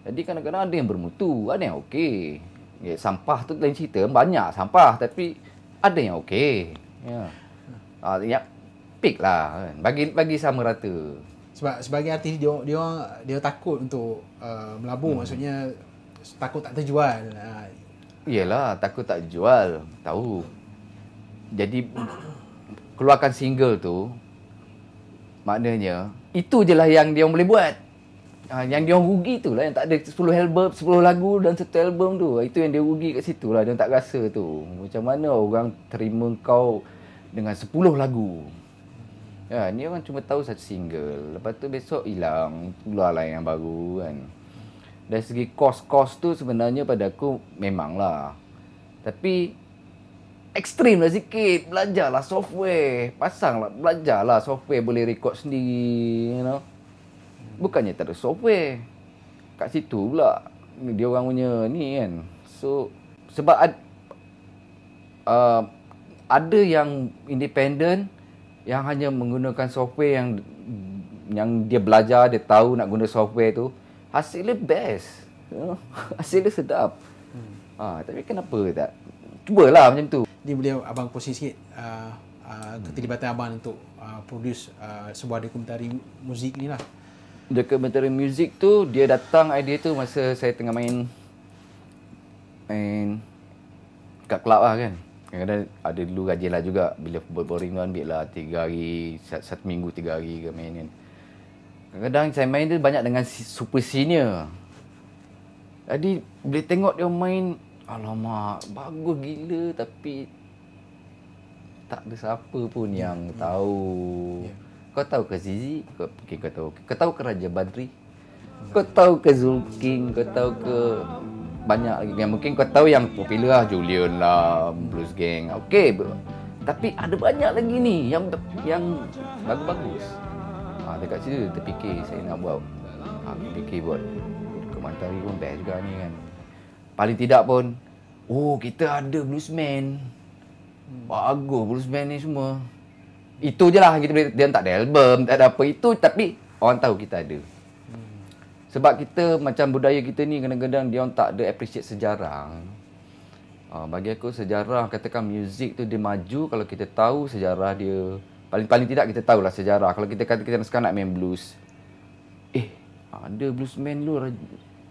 Jadi kadang-kadang ada yang bermutu, ada yang okey. Ya, sampah tu lain cerita, banyak sampah tapi ada yang okey. Ya. Ya pick lah kan. Bagi sama rata.
Sebab sebagai artis dia takut untuk melabur, maksudnya takut tak terjual.
Iyalah, takut tak jual, tahu. Jadi keluarkan single tu maknanya itu je lah yang dia boleh buat. Yang dia rugi tu lah yang tak ada 10 lagu dan 1 album tu. Itu yang dia rugi kat situ lah. Dia tak rasa tu. Macam mana orang terima kau dengan 10 lagu. Ya, ni orang cuma tahu satu single. Lepas tu besok hilang, keluarlah yang baru kan. Dari segi kos tu sebenarnya pada aku memanglah. Tapi ekstrim lah sikit. Belajarlah software. Belajarlah software boleh record sendiri, you know. Bukannya tak ada software. Kat situ pula dia orang punya ni kan. So sebab ada yang independent yang hanya menggunakan software yang dia belajar, dia tahu nak guna software tu, hasilnya best. You know? Hasilnya sedap. Tapi kenapa tak? Cubalah macam tu.
Ni boleh abang kongsi sikit keterlibatan abang untuk produce sebuah dokumentari muzik ni lah.
Dokumentari muzik tu dia datang idea tu masa saya tengah main kat club lah kan. Kadang-kadang ada dulu rajin lah juga. Bila boring tu ambil lah 3 hari, 1 minggu 3 hari ke main kan. Kadang-kadang saya main tu banyak dengan super senior. Jadi boleh tengok dia main, alamak bagus gila tapi tak ada siapa pun yang tahu. Kau tahu ke Zizi? Kau tahu. Kau tahu ke Raja Badri? Kau tahu ke Zulking? Kau tahu ke banyak lagi yang mungkin kau tahu yang popular lah, Julian lah, Blues Gang. Okey. Tapi ada banyak lagi ni yang bagus-bagus. Dekat situ terfikir saya nak buat. Fikir buat dokumentari pun best juga ni kan. Paling tidak pun kita ada bluesman. Bagus bluesman ni semua. Itu je lah kita boleh. Dia tak ada album, tak ada apa itu, tapi orang tahu kita ada. Sebab kita macam budaya kita ni kadang-kadang dia orang tak ada appreciate sejarah. Bagi aku sejarah, katakan muzik tu dia maju kalau kita tahu sejarah dia. Paling tidak kita tahulah sejarah. Kalau kita kata kita sekarang nak main blues, ada bluesman dulu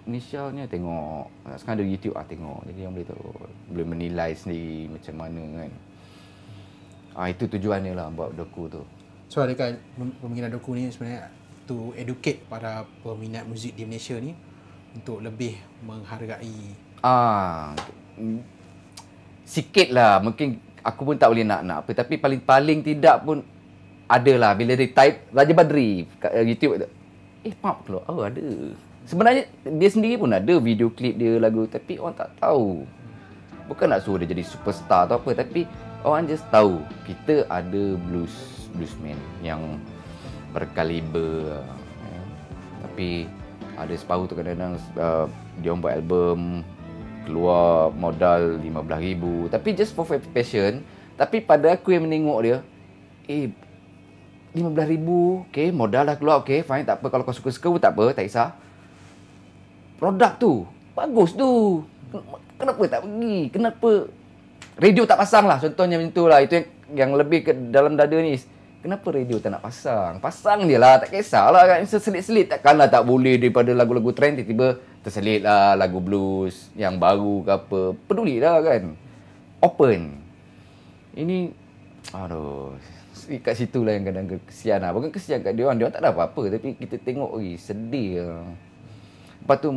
Malaysia ni, tengok. Sekarang ada YouTube, tengok. Jadi yang boleh tahu, boleh menilai sendiri macam mana kan. Itu tujuannya lah buat doku tu.
So adakah pembikinan doku ni sebenarnya to educate para peminat muzik di Malaysia ni untuk lebih menghargai?
Sikit lah. Mungkin aku pun tak boleh nak apa. Tapi paling tidak pun adalah. Bila dia type Raja Badri kat YouTube tu, pap keluar. Ada. Sebenarnya dia sendiri pun ada video klip dia lagu. Tapi orang tak tahu. Bukan nak suruh dia jadi superstar atau apa. Tapi orang just tahu kita ada bluesman yang berkaliber. Tapi ada separuh tu kadang-kadang dia orang buat album keluar modal 15,000 tapi just for passion. Tapi pada aku yang menengok dia, 15,000 okey, modal dah keluar, okey fine, tak apa, kalau kau suka-suka pun tak apa, tak kisah. Produk tu bagus tu, kenapa tak pergi? Kenapa radio tak pasang lah, contohnya macam tu lah. Itu yang lebih ke dalam dada ni. Kenapa radio tak nak pasang? Pasang je lah, tak kisahlah kan. Seselit-selit takkanlah tak boleh daripada lagu-lagu trend tiba-tiba terselit lah lagu blues yang baru ke apa. Peduli lah kan. Open. Ini kat situ lah yang kadang kesian lah. Bukan kesian kat dia orang tak ada apa-apa. Tapi kita tengok, sedih lah. Lepas tu,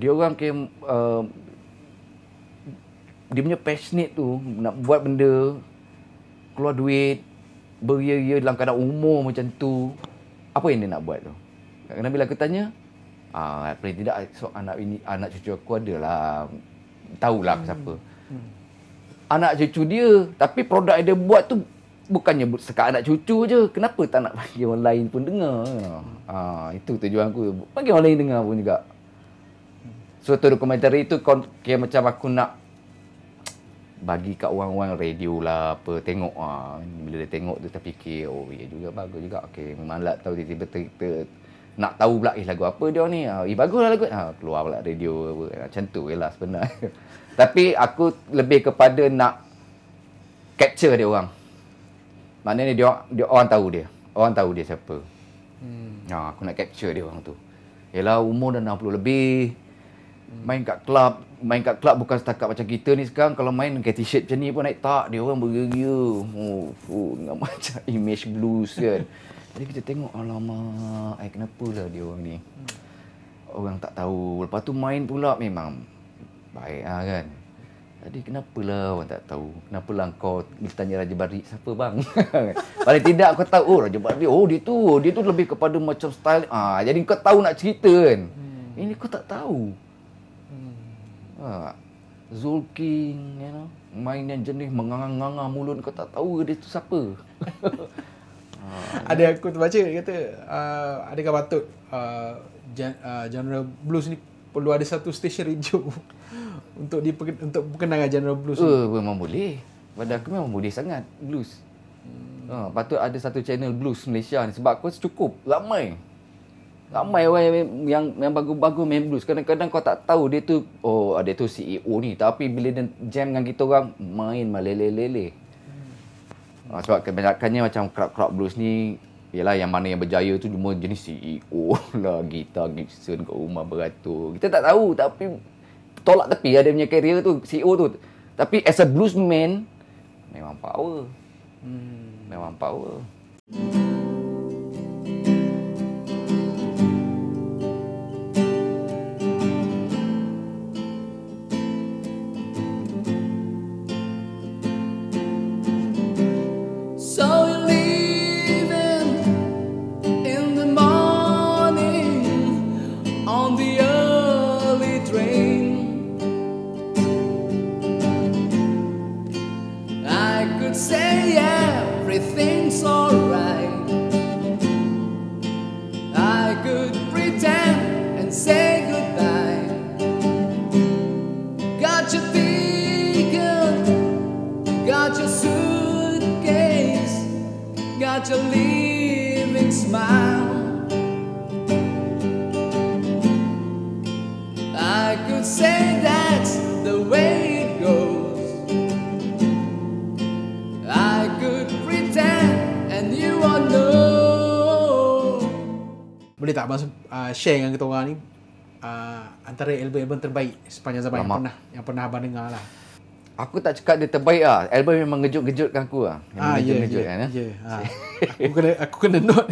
dia orang dia punya passionate tu nak buat benda, keluar duit, beria-ria dalam keadaan umur macam tu. Apa yang dia nak buat tu? Kadang-kadang bila aku tanya, paling tidak so, anak cucu aku adalah tahulah siapa. Anak cucu dia, tapi produk yang dia buat tu bukannya sekat anak cucu je. Kenapa tak nak bagi orang lain pun dengar? Itu tujuan aku. Bagi orang lain dengar pun juga. Suatu dokumentari itu kira macam aku nak bagi kat orang-orang radio lah apa, tengok bila dia tengok tu terfikir, oh ya juga, bagus juga. Okey, memang lah tahu tiba-tiba nak tahu pula lagu apa dia ni. Baguslah lagu. Keluar pula radio apa. Macam tu je lah sebenarnya. Tapi aku lebih kepada nak capture dia orang. Maknanya dia orang tahu dia. Orang tahu dia siapa. Aku nak capture dia orang tu. Yalah, umur dah 60 lebih. Main kat club bukan setakat macam kita ni sekarang. Kalau main pakai t-shirt macam ni pun naik tak, dia orang bergeria. Dengan macam image blues kan. Jadi kita tengok, alamak, kenapa lah dia orang ni. Orang tak tahu. Lepas tu main pula memang baik lah kan. Jadi kenapalah orang tak tahu. Kenapalah kau tanya Raja Barik, siapa bang? Paling tidak kau tahu, Raja Barik, dia tu lebih kepada macam style. Jadi kau tahu nak cerita kan. Ini kau tak tahu. Zulking, main yang jenis mengangang-angang mulut, kau tak tahu dia tu siapa.
Ada aku terbaca, dia kata adakah patut genre blues ni perlu ada satu stesen radio untuk perkenalkan genre blues ni?
Memang boleh. Pada aku memang boleh sangat blues. Patut ada satu channel blues Malaysia ni, sebab aku cukup ramai orang yang bagus-bagus main blues. Kadang-kadang kau tak tahu dia tu, dia tu CEO ni, tapi bila dia jam dengan kita orang, main lele-lele. Sebab kebanyakannya macam crowd blues ni, ialah yang mana yang berjaya tu cuma jenis CEO lah, gitar Gibson kat rumah beratur. Kita tak tahu, tapi tolak tepi dia punya career tu, CEO tu. Tapi as a bluesman, memang power. Memang power.
Say everything's alright. I could pretend and say goodbye. Got your ticket, got your suitcase, got your leaving smile. I could say that's the way it goes.
Boleh tak abang share dengan kita orang ni antara album-album terbaik sepanjang zaman yang pernah abang dengar lah?
Aku tak cakap dia terbaik lah. Album memang ngejut-ngejutkan aku lah.
Ya. Aku kena note.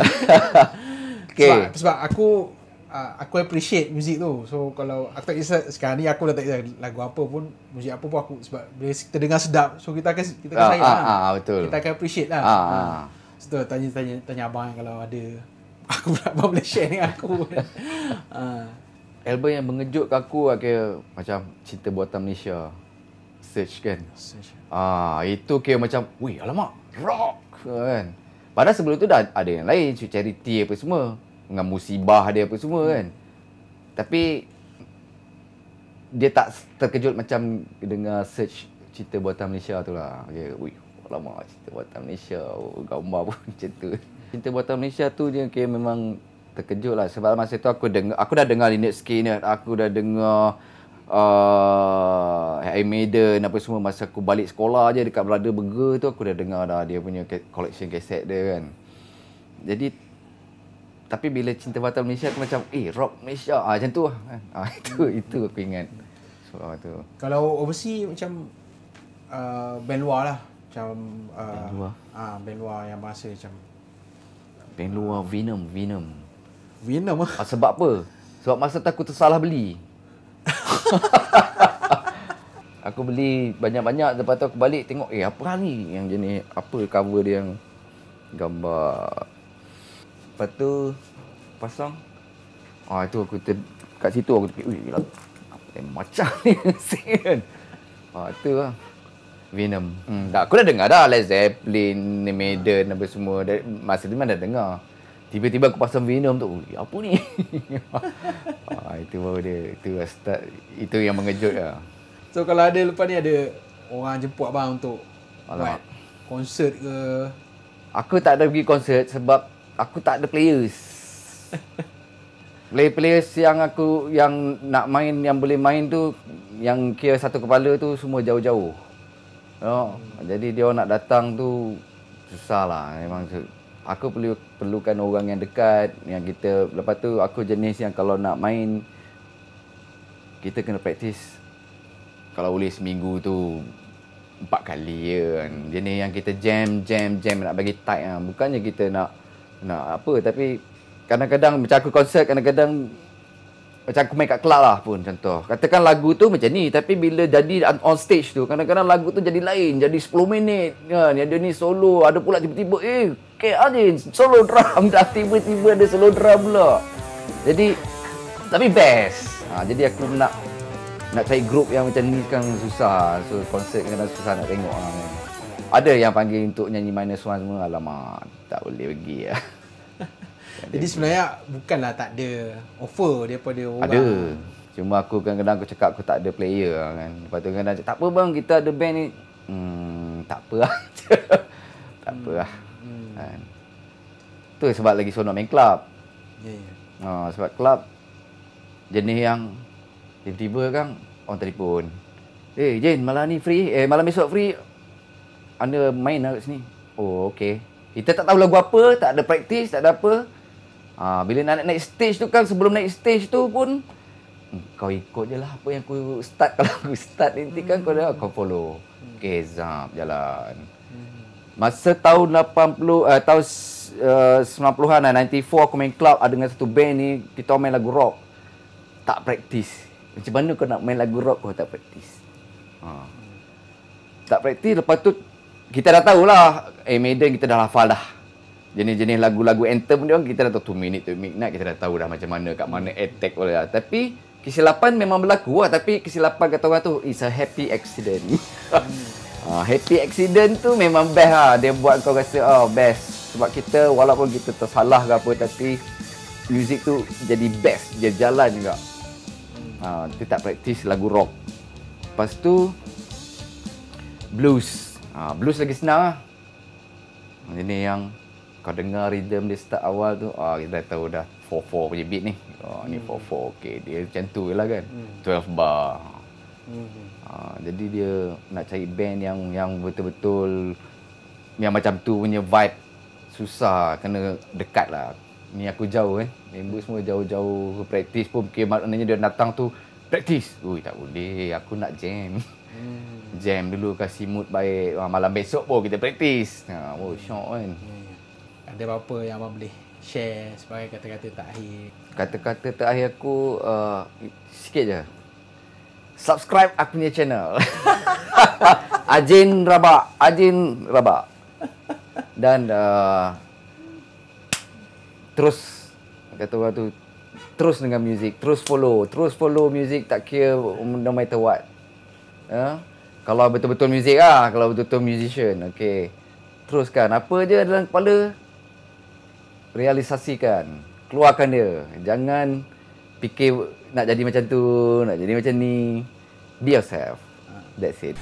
Okay.
Sebab aku appreciate muzik tu. So kalau aku tak kisah sekarang ni, aku dah tak kisah lagu apa pun, muzik apa pun aku, sebab bila kita dengar sedap, so kita akan sayang lah.
Betul.
Kita akan appreciate lah. So tanya abang kalau ada, aku pula abang boleh share dengan aku.
Album yang mengejutkan aku macam Cinta Buatan Malaysia, Search kan. Itu macam, weh alamak, rock kan. Padahal sebelum tu dah ada yang lain, Charity apa semua, dengan Musibah dia apa semua kan. Tapi dia tak terkejut macam dengar Search Cinta Buatan Malaysia tu lah. Weh alamak, Cinta Buatan Malaysia, gambar pun macam tu. Cinta Buatan Malaysia tu dia memang terkejut lah. Sebab masa tu aku dah dengar Lynyrd Skynyrd, aku dah dengar Iron Maiden apa semua. Masa aku balik sekolah je dekat Brother Burger tu, aku dah dengar dah dia punya collection kaset dia kan. Jadi tapi bila Cinta Buatan Malaysia aku macam rock Malaysia macam tu lah kan. Itu aku ingat. So tu.
Kalau overseas macam band luar lah, macam band luar yang bahasa macam
band luar, Venom
lah.
Sebab apa? Sebab masa tu aku tersalah beli. Aku beli banyak-banyak, lepas tu aku balik tengok apa ni yang jenis apa cover dia yang gambar. Lepas tu pasang Itu aku kat situ aku terfikir, ui gila. Apa yang macam ni kan. Itu lah. Venom. Tak, aku dah dengar dah Led Zeppelin, Maiden apa semua. Masa tu mana dah dengar. Tiba-tiba aku pasang Venom tu, ui apa ni? Itu baru dia. Itu start. Itu yang mengejut lah.
So kalau ada lepas ni ada orang jemput abang untuk buat
Alamak.
konsert ke?
Aku tak ada pergi konsert sebab aku tak ada players. Players yang nak main, yang boleh main tu, yang kira satu kepala tu semua jauh-jauh. Jadi dia orang nak datang tu susah lah. Memang aku perlukan orang yang dekat, yang kita. Lepas tu aku jenis yang kalau nak main, kita kena praktis. Kalau boleh seminggu tu 4 kali je kan. Jenis yang kita jam nak bagi tight lah. Bukannya kita nak apa, tapi kadang-kadang macam aku konsert, kadang-kadang macam aku main kat club lah pun contoh. Katakan lagu tu macam ni, tapi bila jadi on stage tu, kadang-kadang lagu tu jadi lain, jadi 10 minit kan. Ada ni solo, ada pula tiba-tiba Ajin solo drum dah, tiba-tiba ada solo drum pula. Jadi tapi best. Jadi aku nak cari grup yang macam ni kan susah. So konsert kadang susah nak tengok lah. Ada yang panggil untuk nyanyi minus one semua, alamak tak boleh pergi lah.
Jadi sebenarnya bukanlah tak ada offer daripada orang.
Ada. Cuma aku kadang-kadang aku cakap aku tak ada player lah kan. Lepas tu kadang cakap, tak apa bang, kita ada band ni. Tak apa lah. Tak apa lah. Kan. Tu sebab lagi seronok main club.
Ya.
Sebab club jenis yang tiba-tiba kan orang telefon. Jen, malam ni free? Malam besok free? Anda main lah kat sini. Oh, okey. Kita tak tahu lagu apa, tak ada praktis, tak ada apa. Bila nak naik stage tu kan, sebelum naik stage tu pun kau ikut je lah apa yang aku start. Kalau aku start nanti kan kau follow. Okey, zap, jalan. Masa tahun 90-an lah, 94 aku main club dengan satu band ni, kita main lagu rock. Tak praktis. Macam mana kau nak main lagu rock kau tak praktis? Tak praktis, lepas tu kita dah tahulah Maiden kita dah hafal dah. Jenis-jenis lagu-lagu anthem dia kita dah tahu 2 minute to midnight, kita dah tahu dah macam mana, kat mana attack boleh lah. Tapi kesilapan memang berlaku lah, tapi kesilapan kata orang tu is a happy accident. Happy accident tu memang best lah. Dia buat kau rasa best. Sebab kita walaupun kita tersalah ke apa, tapi music tu jadi best, dia jalan juga. Dia tak praktis lagu rock. Lepas tu blues. Blues lagi senang lah. Ini yang kau dengar rhythm dia start awal tu, kita dah tahu dah 4/4 punya beat ni. Ni 4/4, okey. Dia macam tu je lah kan. 12 bar. Jadi dia nak cari band yang betul-betul yang macam tu punya vibe susah, kena dekat lah. Ni aku jauh kan. Member semua jauh-jauh praktis pun maknanya dia datang tu praktis. Ui tak boleh, aku nak jam. Jam dulu kasih mood baik. Malam besok pun kita praktis. Syok kan.
Ada apa-apa yang abang boleh share sebagai kata-kata terakhir?
Kata-kata terakhir aku sikit je. Subscribe aku punya channel. Ajin Rabak. Dan terus kata orang tu, terus dengan music, terus follow music, tak kira no matter what. Kalau betul-betul music lah, kalau betul-betul musician, okey. Teruskan apa je dalam kepala, realisasikan, keluarkan dia. Jangan fikir nak jadi macam tu, nak jadi macam ni. Be yourself. That's it.